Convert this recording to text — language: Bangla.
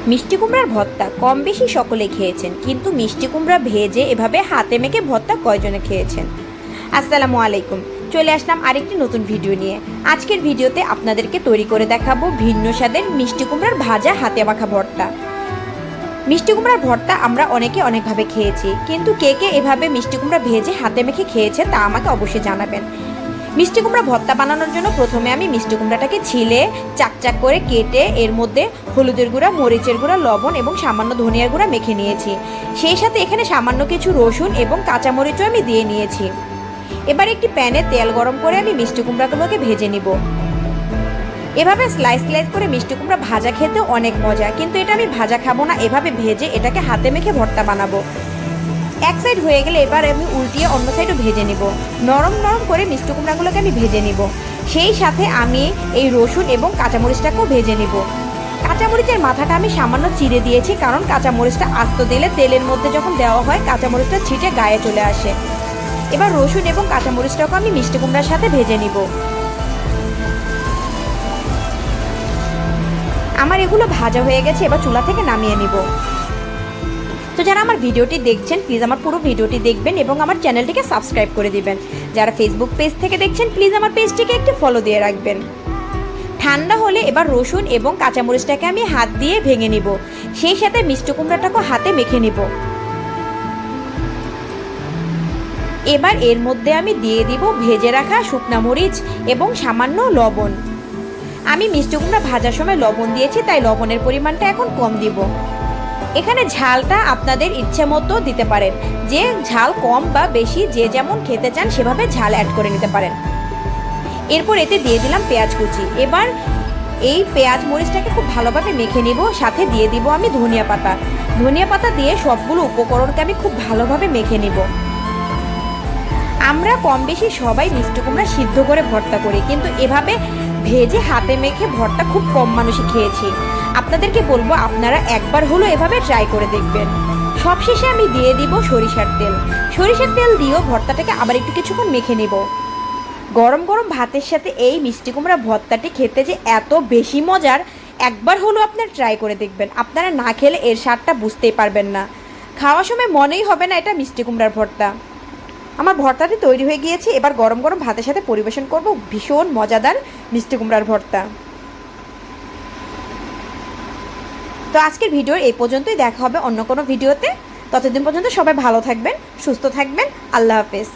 মিষ্টি কুমড়ার ভর্তা কম বেশি সকলে খেয়েছেন, কিন্তু মিষ্টি কুমড়া ভেজে এভাবে হাতে মেখে ভর্তা কয়জনে খেয়েছেন? আসসালামু আলাইকুম, চলে আসলাম আরেকটি নতুন ভিডিও নিয়ে। আজকের ভিডিওতে আপনাদেরকে তৈরি করে দেখাবো ভিন্ন স্বাদের মিষ্টি কুমড়ার ভাজা হাতে মাখা ভর্তা। মিষ্টি কুমড়ার ভর্তা আমরা অনেকে অনেকভাবে খেয়েছি, কিন্তু কে কে এভাবে মিষ্টি কুমড়া ভেজে হাতে মেখে খেয়েছে তা আমাকে অবশ্যই জানাবেন। মিষ্টি কুমড়া ভর্তা বানানোর জন্য প্রথমে আমি মিষ্টি কুমড়াটাকে ছিলে চাকচাক করে কেটে এর মধ্যে হলুদের গুঁড়া, মরিচের গুঁড়া, লবণ এবং সামান্য ধনিয়ার গুঁড়া মেখে নিয়েছি। সেই সাথে এখানে সামান্য কিছু রসুন এবং কাঁচামরিচও আমি দিয়ে নিয়েছি। এবার একটি প্যানে তেল গরম করে আমি মিষ্টি কুমড়াগুলোকে ভেজে নিব। এভাবে স্লাইস স্লাইস করে মিষ্টি কুমড়া ভাজা খেতে অনেক মজা, কিন্তু এটা আমি ভাজা খাবো না, এভাবে ভেজে এটাকে হাতে মেখে ভর্তা বানাবো। এক সাইড হয়ে গেলে এবার আমি উল্টিয়ে অন্য সাইডও ভেজে নিব। নরম নরম করে মিষ্টি কুমড়াগুলোকে আমি ভেজে নিব। সেই সাথে আমি এই রসুন এবং কাঁচামরিচটাকেও ভেজে নিব। কাঁচামরিচের মাথাটা আমি সামান্য চিড়ে দিয়েছি, কারণ কাঁচামরিচটা আস্ত দিলে তেলের মধ্যে যখন দেওয়া হয় কাঁচামরিচটা ছিটে গায়ে চলে আসে। এবার রসুন এবং কাঁচামরিচটাকেও আমি মিষ্টি কুমড়ার সাথে ভেজে নিব। আমার এগুলো ভাজা হয়ে গেছে, এবার চুলা থেকে নামিয়ে নিব। তো যারা আমার ভিডিওটি দেখছেন প্লিজ আমার পুরো ভিডিওটি দেখবেন এবং আমার চ্যানেলটিকে সাবস্ক্রাইব করে দিবেন। যারা ফেসবুক পেজ থেকে দেখছেন প্লিজ আমার পেজটিকে একটু ফলো দিয়ে রাখবেন। ঠান্ডা হলে এবার রসুন এবং কাঁচামরিচটাকে আমি হাত দিয়ে ভেঙে নিব। সেই সাথে মিষ্টি কুমড়াটাকেও হাতে মেখে নিব। এবার এর মধ্যে আমি দিয়ে দিব ভেজে রাখা শুকনা মরিচ এবং সামান্য লবণ। আমি মিষ্টি কুমড়া ভাজার সময় লবণ দিয়েছি, তাই লবণের পরিমাণটা এখন কম দিব। এখানে ঝালটা আপনাদের ইচ্ছে মতো দিতে পারেন, যে ঝাল কম বা বেশি যে যেমন খেতে চান সেভাবে ঝাল অ্যাড করে নিতে পারেন। এরপর এতে দিয়ে দিলাম পেঁয়াজ কুচি। এবার এই পেঁয়াজ মরিচটাকে খুব ভালোভাবে মেখে নিব। সাথে দিয়ে দিব আমি ধনিয়া পাতা। ধনিয়া পাতা দিয়ে সবগুলো উপকরণকে আমি খুব ভালোভাবে মেখে নিব। আমরা কম বেশি সবাই মিষ্টি কুমড়া সিদ্ধ করে ভর্তা করি, কিন্তু এভাবে ভেজে হাতে মেখে ভর্তা খুব কম মানুষই খেয়েছি। আপনাদেরকে বলবো আপনারা একবার হলো এভাবে ট্রাই করে দেখবেন। সবশেষে আমি দিয়ে দিব সরিষার তেল। সরিষার তেল দিয়েও ভর্তাটাকে আবার একটু কিছুক্ষণ মেখে নিব। গরম গরম ভাতের সাথে এই মিষ্টি কুমড়া ভর্তাটি খেতে যে এত বেশি মজার, একবার হলো আপনারা ট্রাই করে দেখবেন। আপনারা না খেলে এর স্বাদটা বুঝতেই পারবেন না। খাওয়ার সময় মনেই হবে না এটা মিষ্টি কুমড়ার ভর্তা। আমার ভর্তাটি তৈরি হয়ে গিয়েছে, এবার গরম গরম ভাতের সাথে পরিবেশন করব ভীষণ মজাদার মিষ্টি কুমড়ার ভর্তা। তো আজকের ভিডিও এই পর্যন্তই, দেখা হবে অন্য কোনো ভিডিওতে। ততদিন পর্যন্ত সবাই ভালো থাকবেন, সুস্থ থাকবেন। আল্লাহ হাফেজ।